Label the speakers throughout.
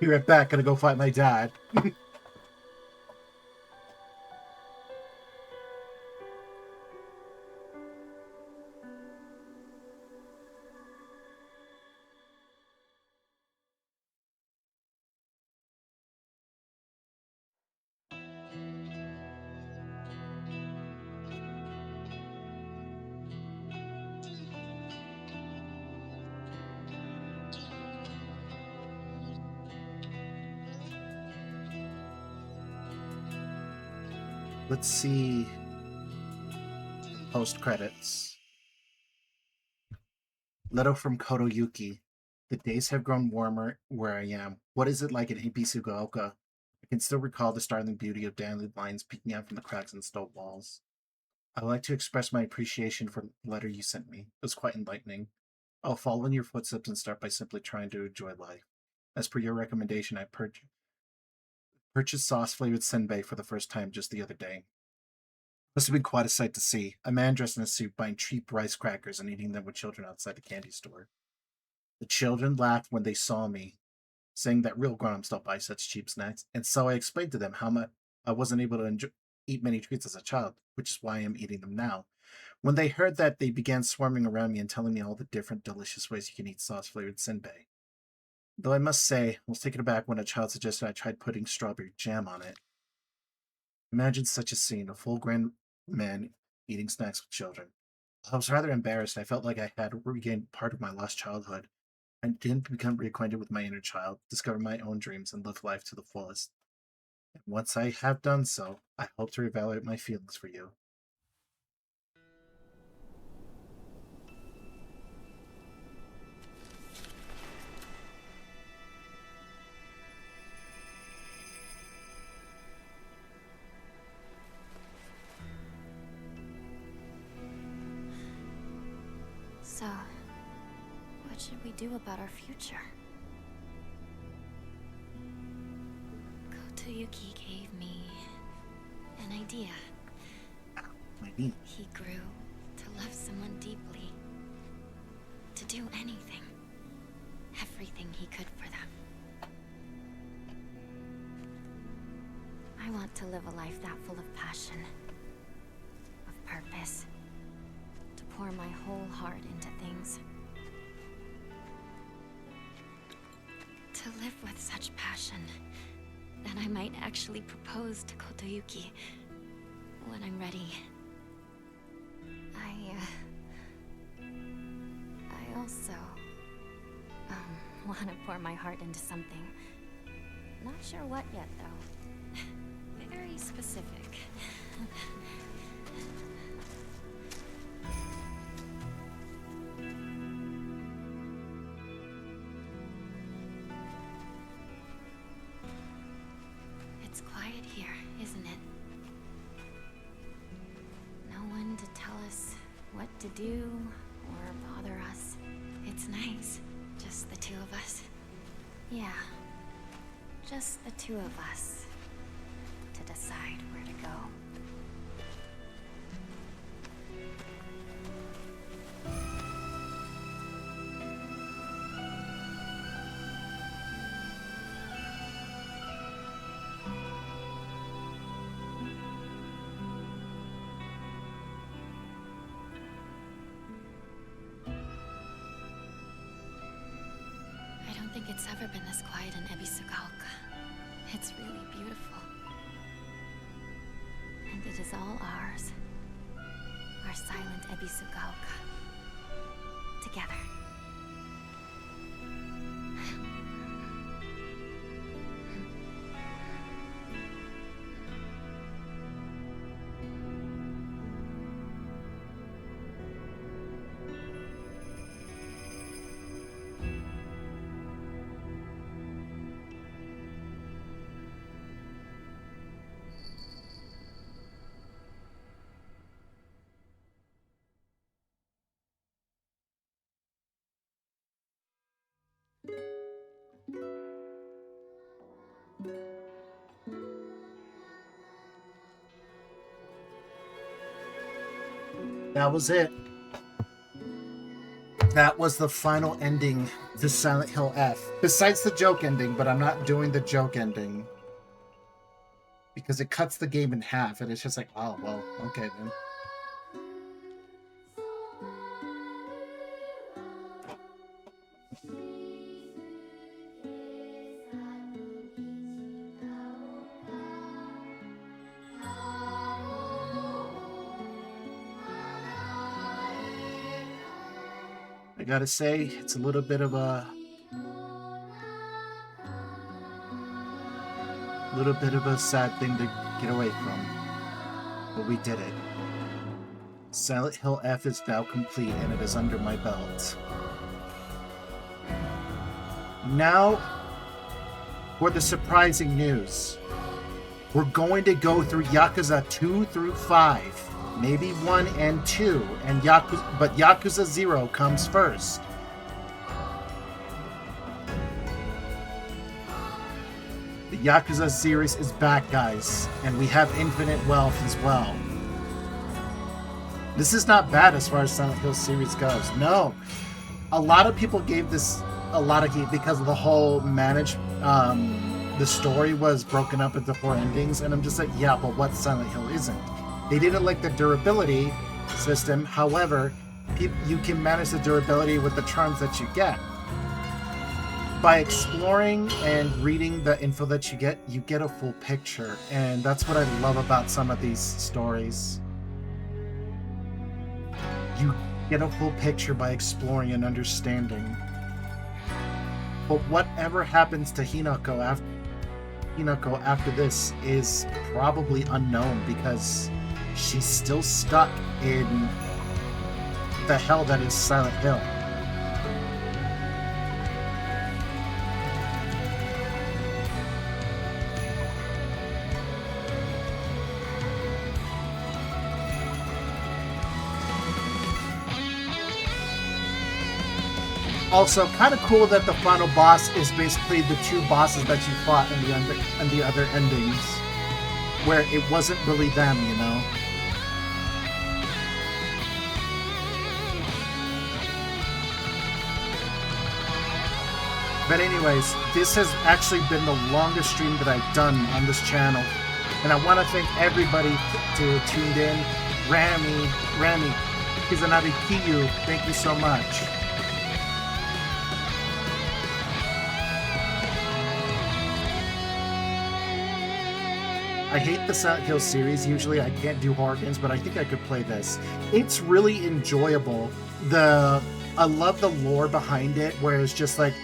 Speaker 1: Be right back. Gonna go find my dad. Let's see. Post credits. Letter from Kotoyuki. The days have grown warmer where I am. What is it like in Ibisugaoka? I can still recall the startling beauty of dandelions peeking out from the cracks in the stone walls. I would like to express my appreciation for the letter you sent me. It was quite enlightening. I'll follow in your footsteps and start by simply trying to enjoy life. As per your recommendation, I purchased sauce flavored senbei for the first time just the other day. Must have been quite a sight to see. A man dressed in a suit buying cheap rice crackers and eating them with children outside the candy store. The children laughed when they saw me, saying that real grown-ups don't buy such cheap snacks, and so I explained to them how much I wasn't able to eat many treats as a child, which is why I'm eating them now. When they heard that, they began swarming around me and telling me all the different delicious ways you can eat sauce-flavored senbei. Though I must say, I was taken aback when a child suggested I tried putting strawberry jam on it. Imagine such a scene, a full-grown man eating snacks with children. I was rather embarrassed. I felt like I had regained part of my lost childhood. I didn't become reacquainted with my inner child, discover my own dreams, and live life to the fullest. And once I have done so, I hope to reevaluate my feelings for you.
Speaker 2: So, what should we do about our future? Kotoyuki gave me an idea.
Speaker 1: My knee.
Speaker 2: He grew to love someone deeply, to do anything, everything he could for them. I want to live a life that full of passion, of purpose, to pour my whole heart into things. To live with such passion that I might actually propose to Kotoyuki when I'm ready. I also want to pour my heart into something. Not sure what yet, though. Very specific. It's quiet here, isn't it? No one to tell us what to do or bother us. It's nice. Just the two of us. Yeah. Just the two of us. To decide where to go. I don't think it's ever been this quiet in Ibisugaoka. It's really beautiful. And it is all ours. Our silent Ibisugaoka. Together.
Speaker 1: That was it. That was the final ending to Silent Hill F. Besides the joke ending, but I'm not doing the joke ending. Because it cuts the game in half, and it's just like, oh, well, okay then. I gotta say, it's a little bit of a sad thing to get away from. But we did it. Silent Hill F is now complete, and it is under my belt. Now, for the surprising news. We're going to go through Yakuza 2 through 5. Maybe 1 and 2, but Yakuza 0 comes first. The Yakuza series is back, guys, and we have infinite wealth as well. This is not bad as far as Silent Hill series goes. No, a lot of people gave this a lot of heat because of the whole the story was broken up into 4 endings, and I'm just like, yeah, but what Silent Hill isn't? They didn't like the durability system. However, you can manage the durability with the charms that you get. By exploring and reading the info that you get a full picture, and that's what I love about some of these stories. You get a full picture by exploring and understanding. But whatever happens to Hinako after this is probably unknown, because she's still stuck in the hell that is Silent Hill. Also, kind of cool that the final boss is basically the 2 bosses that you fought in the other endings, where it wasn't really them, you know? But anyways, this has actually been the longest stream that I've done on this channel, and I want to thank everybody who tuned in. Rami, Kizanari Kiyu, thank you so much. I hate the Silent Hill series. Usually I can't do horror games, but I think I could play this. It's really enjoyable. I love the lore behind it, where it's just like,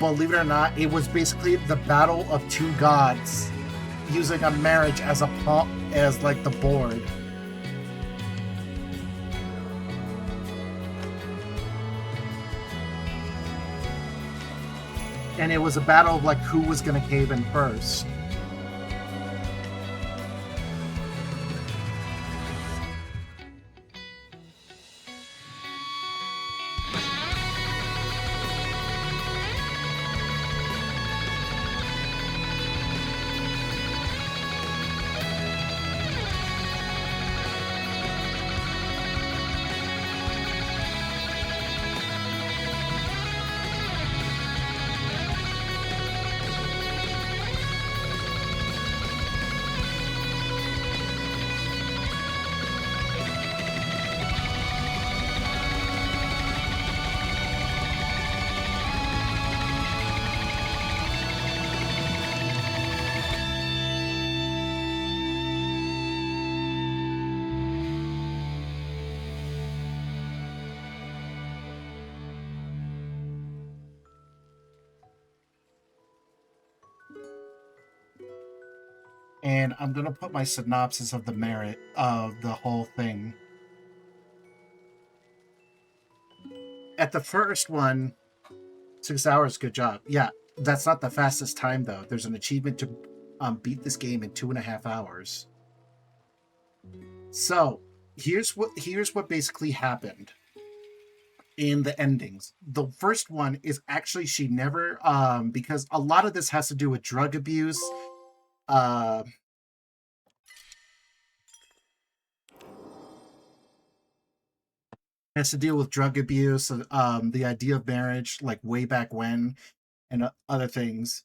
Speaker 1: believe it or not, it was basically the battle of 2 gods using a marriage as like the board. And it was a battle of like who was going to cave in first. And I'm going to put my synopsis of the merit of the whole thing. At the first one, 6 hours, good job. Yeah, that's not the fastest time, though. There's an achievement to beat this game in 2.5 hours. So, here's what basically happened in the endings. The first one is actually she never, because a lot of this has to do with drug abuse, has to deal with drug abuse, the idea of marriage, like way back when, and other things.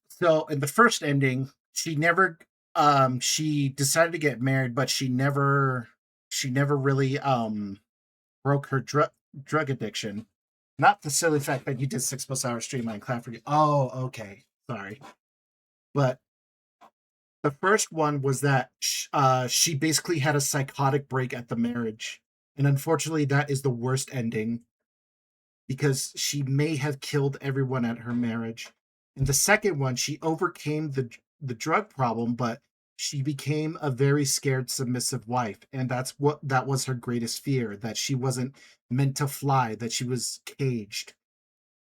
Speaker 1: So in the first ending, she decided to get married, but she never really broke her drug addiction. Not the silly fact that you did 6+ hours streamline clap for you. Oh, okay, sorry. But the first one was that she basically had a psychotic break at the marriage, and unfortunately, that is the worst ending because she may have killed everyone at her marriage. In the second one, she overcame the drug problem, but she became a very scared, submissive wife, and that was her greatest fear, that she wasn't meant to fly, that she was caged.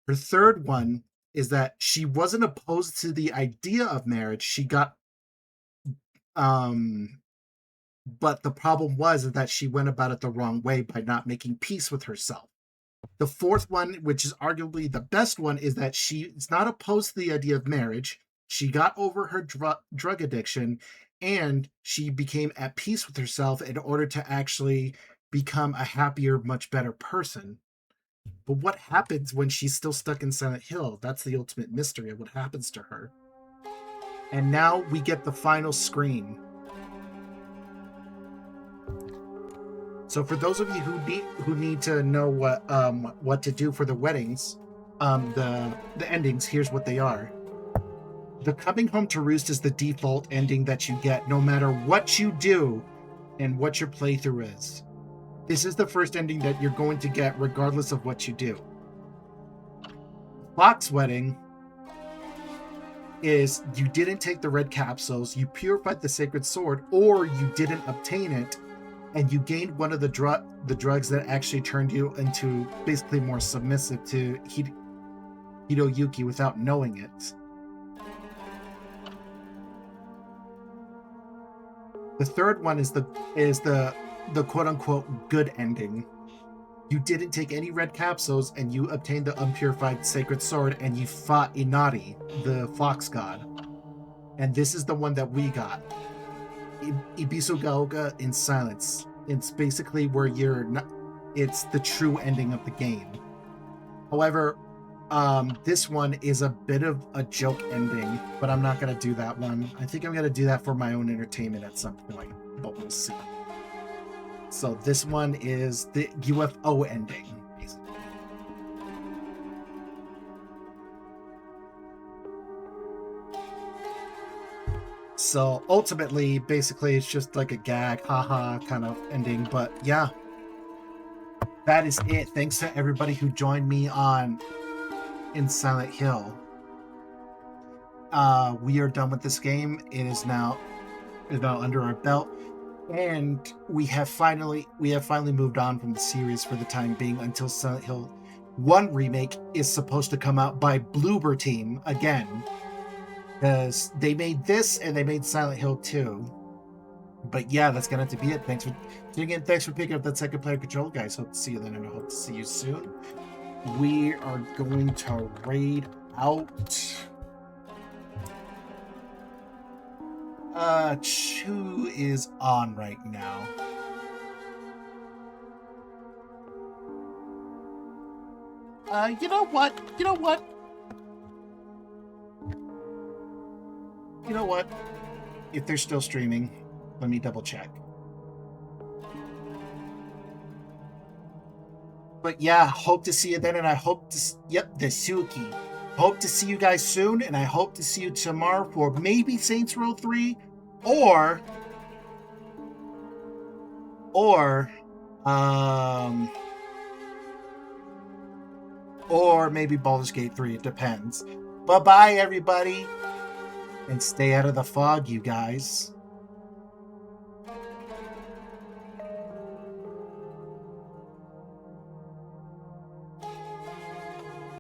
Speaker 1: Her third one is that she wasn't opposed to the idea of marriage. She got um but the problem was that she went about it the wrong way by not making peace with herself. The fourth one, which is arguably the best one, is that she is not opposed to the idea of marriage. She got over her drug addiction and she became at peace with herself in order to actually become a happier, much better person. But what happens when she's still stuck in Silent Hill? That's the ultimate mystery of what happens to her. And now we get the final screen. So for those of you who need to know what to do for the weddings, the endings, here's what they are. The Coming Home to Roost is the default ending that you get no matter what you do and what your playthrough is. This is the first ending that you're going to get regardless of what you do. Fox Wedding is you didn't take the red capsules, you purified the sacred sword, or you didn't obtain it, and you gained one of the drugs that actually turned you into basically more submissive to Hiroyuki without knowing it. The third one is the quote unquote good ending. You didn't take any red capsules and you obtained the unpurified sacred sword and you fought Inari, the fox god. And this is the one that we got. Ibisu Gaoka in Silence. It's basically where you're not, it's the true ending of the game. However, this one is a bit of a joke ending, but I'm not going to do that one. I think I'm going to do that for my own entertainment at some point, but we'll see. So this one is the UFO ending, basically. So ultimately, basically, it's just like a gag, haha kind of ending. But yeah, that is it. Thanks to everybody who joined me in Silent Hill. We are done with this game. It is now under our belt, and we have finally moved on from the series for the time being until Silent Hill 1 remake is supposed to come out by Bloober Team again, because they made this and they made Silent Hill 2. But yeah, that's gonna have to be it. Thanks for tuning in. Thanks for picking up that second player control, guys. Hope to see you then, and I hope to see you soon. We are going to raid out. Chu is on right now. You know what? If they're still streaming, let me double check. But yeah, hope to see you then, and I hope to... Yep, the Suki. Hope to see you guys soon, and I hope to see you tomorrow for maybe Saints Row 3, or maybe Baldur's Gate 3. It depends. Bye-bye, everybody, and stay out of the fog, you guys.